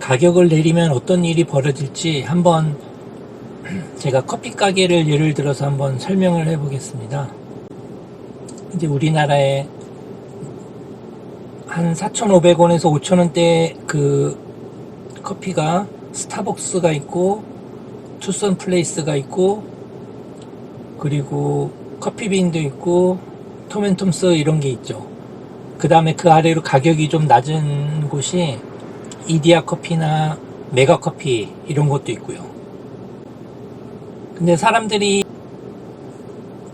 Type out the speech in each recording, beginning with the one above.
가격을 내리면 어떤 일이 벌어질지 한번 제가 커피 가게를 예를 들어서 한번 설명을 해 보겠습니다. 이제 우리나라에 한 4,500원에서 5,000원대 그 커피가 스타벅스가 있고 투썸 플레이스가 있고 그리고 커피빈도 있고 톰앤톰스 이런 게 있죠. 그 다음에 그 아래로 가격이 좀 낮은 곳이 이디야 커피나 메가 커피 이런 것도 있고요. 근데 사람들이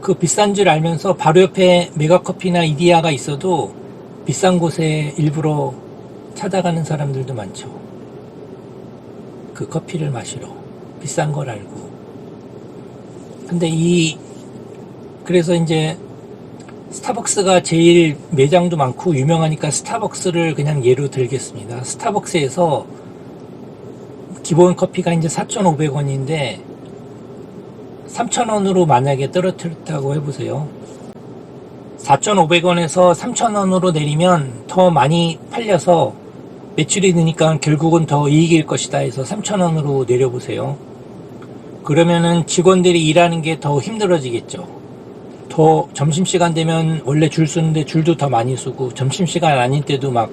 그 비싼 줄 알면서 바로 옆에 메가 커피나 이디야가 있어도 비싼 곳에 일부러 찾아가는 사람들도 많죠. 그 커피를 마시러 비싼 걸 알고. 근데 그래서 이제 스타벅스가 제일 매장도 많고 유명하니까 스타벅스를 그냥 예로 들겠습니다. 스타벅스에서 기본 커피가 이제 4,500원인데 3,000원으로 만약에 떨어뜨렸다고 해보세요. 4,500원에서 3,000원으로 내리면 더 많이 팔려서 매출이 느니까 결국은 더 이익일 것이다 해서 3,000원으로 내려보세요. 그러면은 직원들이 일하는 게 더 힘들어지겠죠. 더 점심시간 되면 원래 줄 서는데 줄도 더 많이 서고 점심시간 아닐 때도 막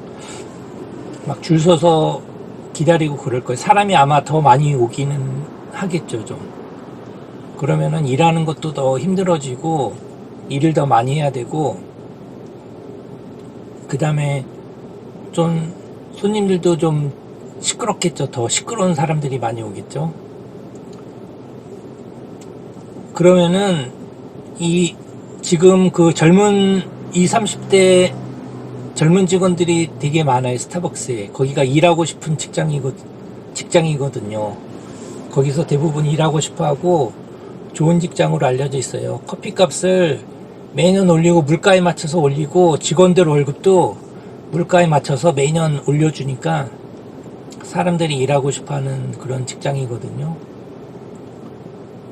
줄 서서 기다리고 그럴 거예요. 사람이 아마 더 많이 오기는 하겠죠, 좀. 그러면은 일하는 것도 더 힘들어지고 일을 더 많이 해야 되고 그 다음에 좀 손님들도 좀 시끄럽겠죠. 더 시끄러운 사람들이 많이 오겠죠. 그러면은 지금 그 젊은 20, 30대 젊은 직원들이 되게 많아요. 스타벅스에. 거기가 일하고 싶은 직장이거든요. 거기서 대부분 일하고 싶어 하고 좋은 직장으로 알려져 있어요. 커피값을 매년 올리고 물가에 맞춰서 올리고 직원들 월급도 물가에 맞춰서 매년 올려주니까 사람들이 일하고 싶어 하는 그런 직장이거든요.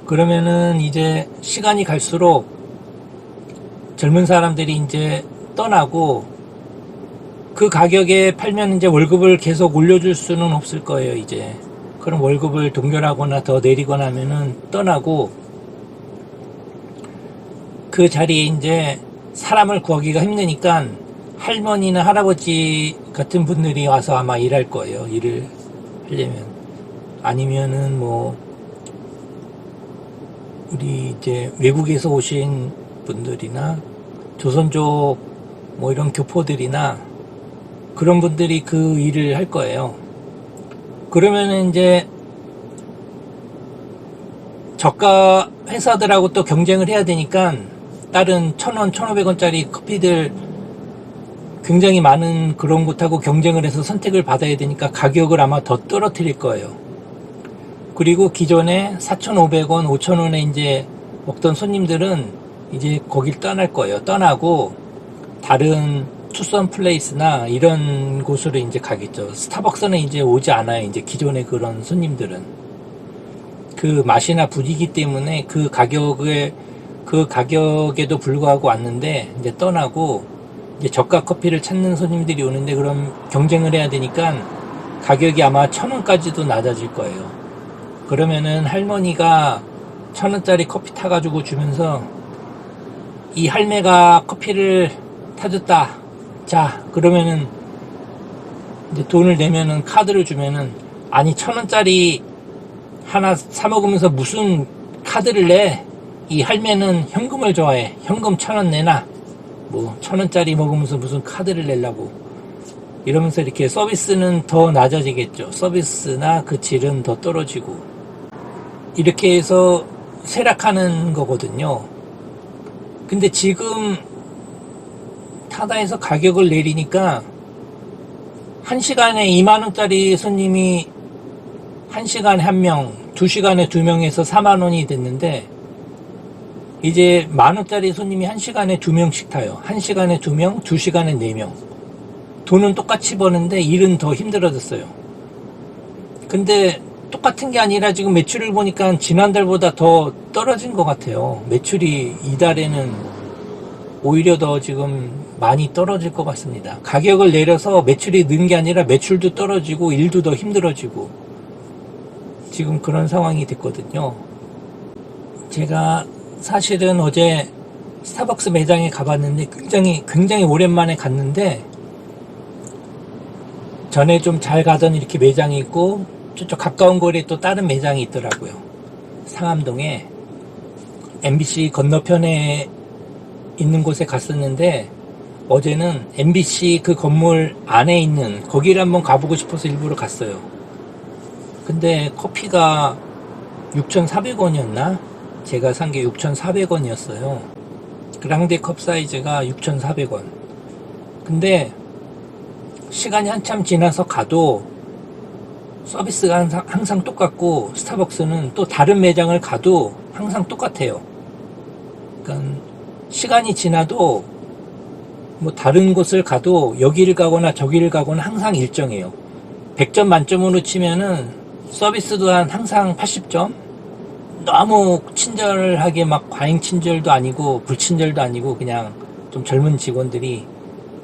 그러면은 이제 시간이 갈수록 젊은 사람들이 이제 떠나고 그 가격에 팔면 이제 월급을 계속 올려줄 수는 없을 거예요, 이제. 그럼 월급을 동결하거나 더 내리거나 하면은 떠나고 그 자리에 이제 사람을 구하기가 힘드니까 할머니나 할아버지 같은 분들이 와서 아마 일할 거예요, 일을 하려면. 아니면은 뭐 우리 이제 외국에서 오신 분들이나 조선족 뭐 이런 교포들이나 그런 분들이 그 일을 할 거예요. 그러면은 이제 저가 회사들하고 또 경쟁을 해야 되니까 다른 1,000원, 1,500원짜리 커피들 굉장히 많은 그런 곳하고 경쟁을 해서 선택을 받아야 되니까 가격을 아마 더 떨어뜨릴 거예요. 그리고 기존에 4,500원, 5,000원에 이제 먹던 손님들은 이제 거길 떠날 거예요. 떠나고 다른 투썸 플레이스나 이런 곳으로 이제 가겠죠. 스타벅스는 이제 오지 않아요. 이제 기존의 그런 손님들은. 그 맛이나 분위기 때문에 그 가격에도 불구하고 왔는데 이제 떠나고 이제 저가 커피를 찾는 손님들이 오는데 그럼 경쟁을 해야 되니까 가격이 아마 1,000원까지도 낮아질 거예요. 그러면은 할머니가 1,000원짜리 커피 타가지고 주면서 이 할매가 커피를 타줬다. 자, 그러면은 이제 돈을 내면은 카드를 주면은 아니 1,000원짜리 하나 사 먹으면서 무슨 카드를 내? 이 할매는 현금을 좋아해. 현금 1,000원 내놔. 뭐 1,000원짜리 먹으면서 무슨 카드를 내려고. 이러면서 이렇게 서비스는 더 낮아지겠죠. 서비스나 그 질은 더 떨어지고. 이렇게 해서 쇠락하는 거거든요. 근데 지금 타다에서 가격을 내리니까 1시간에 2만원짜리 손님이 1시간에 1명, 2시간에 2명에서 4만원이 됐는데 이제 만원짜리 손님이 1시간에 2명씩 타요. 1시간에 2명, 2시간에 4명. 돈은 똑같이 버는데 일은 더 힘들어졌어요. 근데 똑같은 게 아니라 지금 매출을 보니까 지난달보다 더 떨어진 것 같아요. 매출이 이달에는 오히려 더 지금 많이 떨어질 것 같습니다. 가격을 내려서 매출이 는 게 아니라 매출도 떨어지고 일도 더 힘들어지고 지금 그런 상황이 됐거든요. 제가 사실은 어제 스타벅스 매장에 가봤는데 굉장히 오랜만에 갔는데, 전에 좀 잘 가던 이렇게 매장이 있고 저쪽 가까운 거리에 또 다른 매장이 있더라고요. 상암동에 MBC 건너편에 있는 곳에 갔었는데, 어제는 MBC 그 건물 안에 있는 거기를 한번 가보고 싶어서 일부러 갔어요. 근데 커피가 6,400원이었나? 제가 산 게 6,400원이었어요. 그랑데 컵 사이즈가 6,400원. 근데 시간이 한참 지나서 가도 서비스가 항상 똑같고, 스타벅스는 또 다른 매장을 가도 항상 똑같아요. 그러니까 시간이 지나도 뭐 다른 곳을 가도 여기를 가거나 저기를 가거나 항상 일정해요. 100점 만점으로 치면은 서비스도 항상 80점? 너무 친절하게 막 과잉 친절도 아니고 불친절도 아니고 그냥 좀 젊은 직원들이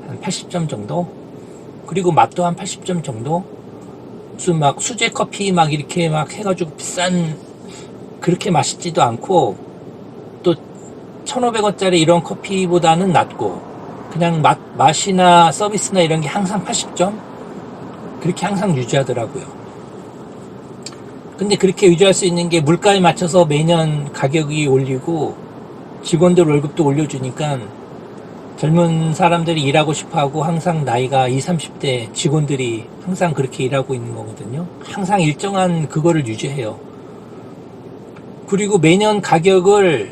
한 80점 정도? 그리고 맛도 한 80점 정도? 무슨 막 수제 커피 막 이렇게 막 해가지고 비싼, 그렇게 맛있지도 않고, 또 1,500원짜리 이런 커피보다는 낫고, 그냥 맛이나 서비스나 이런 게 항상 80점? 그렇게 항상 유지하더라고요. 근데 그렇게 유지할 수 있는 게 물가에 맞춰서 매년 가격이 올리고 직원들 월급도 올려주니까 젊은 사람들이 일하고 싶어하고, 항상 나이가 20, 30대 직원들이 항상 그렇게 일하고 있는 거거든요. 항상 일정한 그거를 유지해요. 그리고 매년 가격을,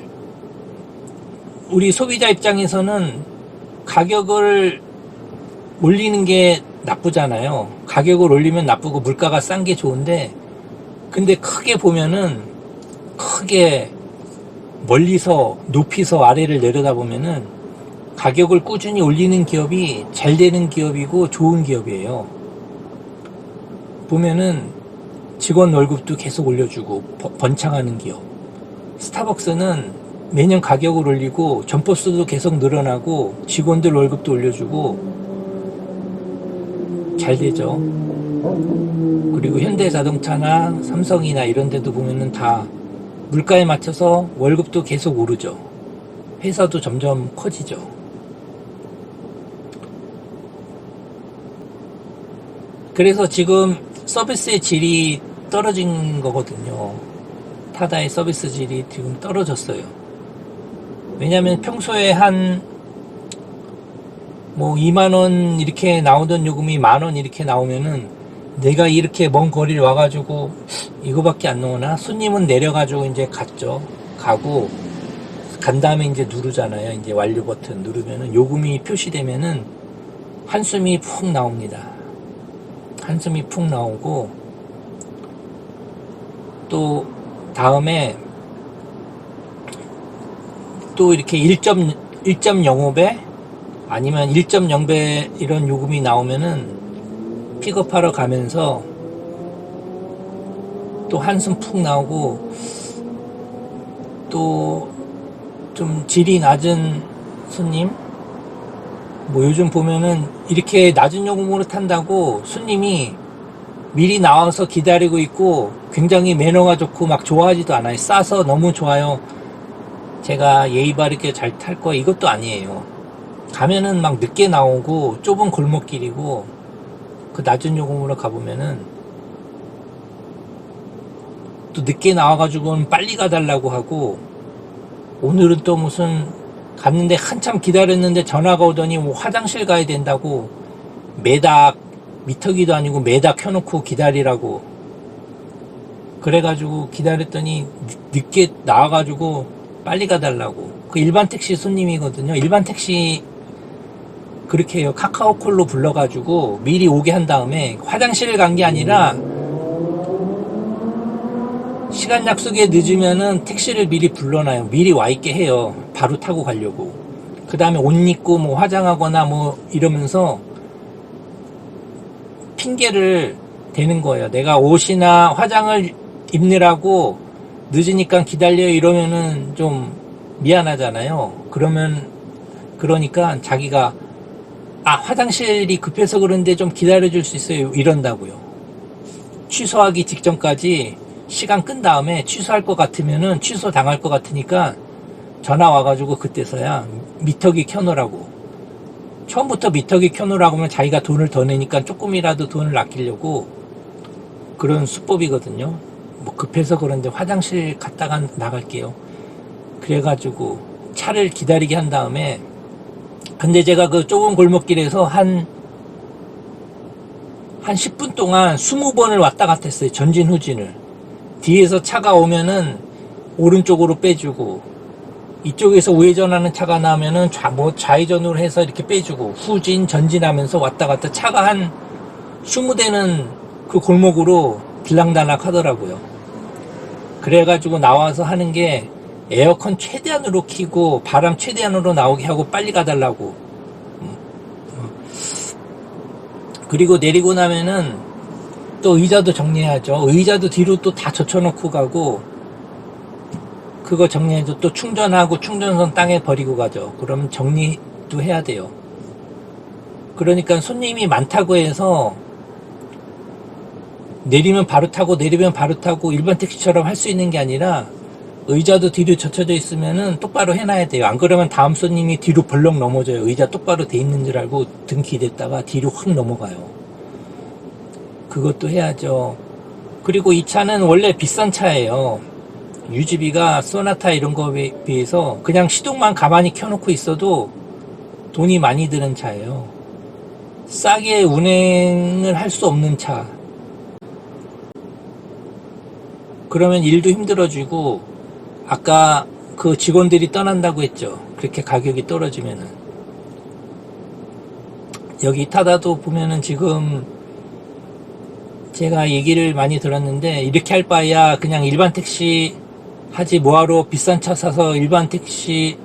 우리 소비자 입장에서는 가격을 올리는 게 나쁘잖아요. 가격을 올리면 나쁘고 물가가 싼 게 좋은데, 근데 크게 보면은, 크게 멀리서 높이서 아래를 내려다보면은 가격을 꾸준히 올리는 기업이 잘 되는 기업이고 좋은 기업이에요. 보면은 직원 월급도 계속 올려주고 번창하는 기업. 스타벅스는 매년 가격을 올리고 점포수도 계속 늘어나고 직원들 월급도 올려주고 잘 되죠. 그리고 현대자동차나 삼성이나 이런 데도 보면은 다 물가에 맞춰서 월급도 계속 오르죠. 회사도 점점 커지죠. 그래서 지금 서비스의 질이 떨어진 거거든요. 타다의 서비스 질이 지금 떨어졌어요. 왜냐면 평소에 한 뭐 2만원 이렇게 나오던 요금이 만원 이렇게 나오면은, 내가 이렇게 먼 거리를 와가지고 이거밖에 안 나오나? 손님은 내려가지고 이제 가고 간 다음에 이제 누르잖아요. 이제 완료 버튼 누르면은 요금이 표시되면은 한숨이 푹 나옵니다. 한숨이 푹 나오고, 또 다음에 또 이렇게 1.05배 아니면 1.0배 이런 요금이 나오면은 픽업하러 가면서 또 한숨 푹 나오고, 또 좀 질이 낮은 손님, 뭐 요즘 보면은 이렇게 낮은 요금으로 탄다고 손님이 미리 나와서 기다리고 있고 굉장히 매너가 좋고 막 좋아하지도 않아요. 싸서 너무 좋아요, 제가 예의 바르게 잘 탈 거야, 이것도 아니에요. 가면은 막 늦게 나오고 좁은 골목길이고, 그 낮은 요금으로 가보면은 또 늦게 나와가지고는 빨리 가달라고 하고, 오늘은 또 무슨 갔는데 한참 기다렸는데 전화가 오더니 뭐 화장실 가야 된다고 매다, 미터기도 아니고 매다 켜놓고 기다리라고 그래가지고 기다렸더니 늦게 나와가지고 빨리 가달라고. 그 일반 택시 손님이거든요. 일반 택시 그렇게 해요. 카카오콜로 불러가지고 미리 오게 한 다음에, 화장실을 간 게 아니라 시간 약속에 늦으면은 택시를 미리 불러놔요. 미리 와 있게 해요. 바로 타고 가려고. 그 다음에 옷 입고 뭐 화장하거나 뭐 이러면서 핑계를 대는 거예요. 내가 옷이나 화장을 입느라고 늦으니까 기다려 이러면은 좀 미안하잖아요. 그러면 그러니까 자기가 화장실이 급해서 그런데 좀 기다려줄 수 있어요 이런다고요. 취소하기 직전까지 시간 끈 다음에 취소할 것 같으면은 취소 당할 것 같으니까 전화 와가지고 그때서야 미터기 켜놓으라고. 처음부터 미터기 켜놓으라고 하면 자기가 돈을 더 내니까 조금이라도 돈을 아끼려고 그런 수법이거든요. 뭐 급해서 그런데 화장실 갔다가 나갈게요. 그래가지고 차를 기다리게 한 다음에, 근데 제가 그 좁은 골목길에서 한 10분 동안 20번을 왔다 갔다 했어요. 전진 후진을. 뒤에서 차가 오면은 오른쪽으로 빼주고, 이쪽에서 우회전하는 차가 나오면은 좌회전으로 해서 이렇게 빼주고, 후진 전진하면서 왔다 갔다 차가 한 20대는 그 골목으로 들락날락 하더라고요. 그래가지고 나와서 하는 게 에어컨 최대한으로 켜고 바람 최대한으로 나오게 하고 빨리 가달라고. 그리고 내리고 나면은 또 의자도 정리해야죠. 의자도 뒤로 또 다 젖혀놓고 가고, 그거 정리해서 또 충전하고 충전선 땅에 버리고 가죠. 그럼 정리도 해야 돼요. 그러니까 손님이 많다고 해서 내리면 바로 타고 내리면 바로 타고 일반 택시처럼 할 수 있는 게 아니라 의자도 뒤로 젖혀져 있으면은 똑바로 해놔야 돼요. 안 그러면 다음 손님이 뒤로 벌렁 넘어져요. 의자 똑바로 돼 있는 줄 알고 등 기댔다가 뒤로 확 넘어가요. 그것도 해야죠. 그리고 이 차는 원래 비싼 차예요. 유지비가 소나타 이런 거에 비해서 그냥 시동만 가만히 켜놓고 있어도 돈이 많이 드는 차예요. 싸게 운행을 할 수 없는 차. 그러면 일도 힘들어지고, 아까 그 직원들이 떠난다고 했죠. 그렇게 가격이 떨어지면은. 여기 타다도 보면은 지금 제가 얘기를 많이 들었는데, 이렇게 할 바에야 그냥 일반 택시 하지 뭐하러 비싼 차 사서 일반 택시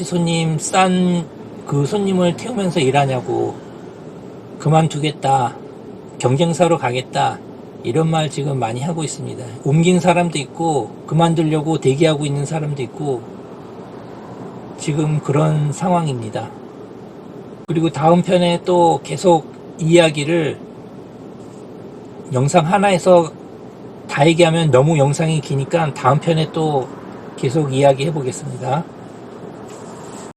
손님 싼 그 손님을 태우면서 일하냐고. 그만두겠다. 경쟁사로 가겠다. 이런 말 지금 많이 하고 있습니다. 옮긴 사람도 있고 그만두려고 대기하고 있는 사람도 있고 지금 그런 상황입니다. 그리고 다음 편에 또 계속 이야기를, 영상 하나에서 다 얘기하면 너무 영상이 기니까 다음 편에 또 계속 이야기 해보겠습니다.